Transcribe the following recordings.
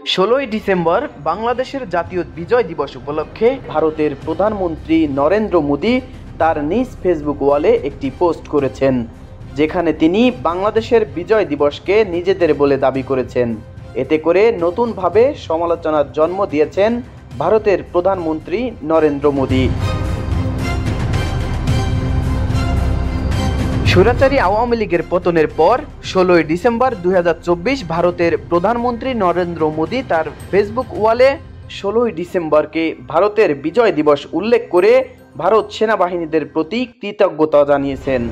16ই December বাংলাদেশের জাতীয় বিজয় দিবস উপলক্ষে ভারতের প্রধানমন্ত্রী নরেন্দ্র মোদী তার নিজ ফেসবুক ওয়ালে একটি পোস্ট করেছেন, যেখানে তিনি বাংলাদেশের বিজয় দিবসকে নিজেদের বলে দাবি করেছেন। এতে করে নতুনভাবে সমালোচনার জন্ম দিয়েছেন ভারতের প্রধানমন্ত্রী নরেন্দ্র মোদী। স্বৈরাচারী আওয়ামী লীগের পতনের পর 16ই ডিসেম্বর 2024 ভারতের প্রধানমন্ত্রী নরেন্দ্র মোদী তার ফেসবুক ওয়ালে 16ই ডিসেম্বরকে ভারতের বিজয় দিবস উল্লেখ করে ভারত সেনাবাহিনীদের প্রতি কৃতজ্ঞতা জানিয়েছেন।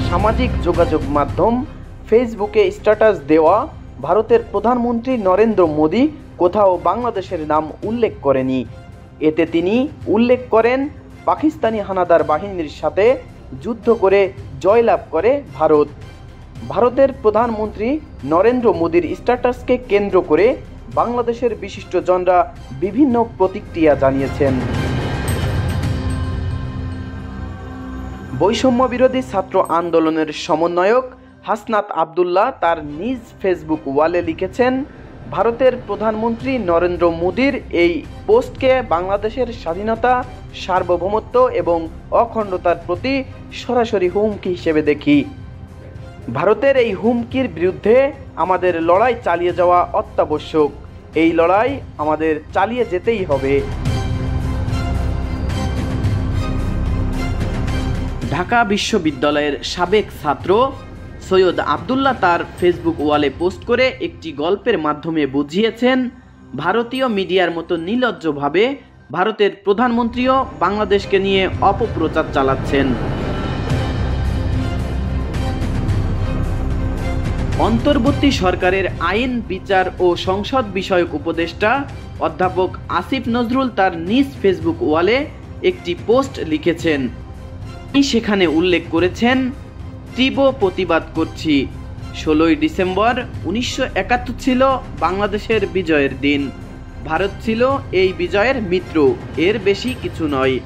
সামাজিক যোগাযোগ মাধ্যম ফেসবুকে স্ট্যাটাস দেওয়া ভারতের প্রধানমন্ত্রী নরেন্দ্র মোদী কোথাও বাংলাদেশের নাম উল্লেখ করেনি। এতে তিনি উল্লেখ করেন, পাকিস্তানি হানাদার বাহিনীর সাথে যুদ্ধ করে জয়লাভ করে ভারত। ভারতের প্রধানমন্ত্রী নরেন্দ্র মোদীর স্ট্যাটাসকে কেন্দ্র করে বাংলাদেশের বিশিষ্টজনরা বিভিন্ন প্রতিক্রিয়া জানিয়েছেন। বৈষম্য বিরোধী ছাত্র আন্দোলনের সমন্বয়ক হাসনাত আবদুল্লাহ তার নিজ ফেসবুক ওয়ালে লিখেছেন, ভারতের প্রধানমন্ত্রী নরেন্দ্র মোদীর এই পোস্টকে বাংলাদেশের স্বাধীনতা, সার্বভৌমত্ব এবং অখণ্ডতার প্রতি সরাসরি হুমকি হিসেবে দেখি। ভারতের এই হুমকির বিরুদ্ধে আমাদের লড়াই চালিয়ে যাওয়া অত্যাবশ্যক। এই লড়াই আমাদের চালিয়ে যেতেই হবে। ঢাকা বিশ্ববিদ্যালয়ের সাবেক ছাত্র সৈয়দ আবদুল্লাহ তার ফেসবুক ওয়ালে পোস্ট করে একটি গল্পের মাধ্যমে বুঝিয়েছেন, ভারতীয় মিডিয়ার মতো নির্লজ্জভাবে ভারতের প্রধানমন্ত্রীও বাংলাদেশকে নিয়ে অপপ্রচার চালাচ্ছেন। অন্তর্বর্তী সরকারের আইন, বিচার ও সংসদ বিষয়ক উপদেষ্টা অধ্যাপক আসিফ নজরুল তার নিজ ফেসবুক ওয়ালে একটি পোস্ট লিখেছেন। তিনি সেখানে উল্লেখ করেছেন, তীব্র প্রতিবাদ করছি। 16ই ডিসেম্বর 1971 ছিল বাংলাদেশের বিজয়ের দিন। ভারত ছিল এই বিজয়ের মিত্র, এর বেশি কিছু নয়।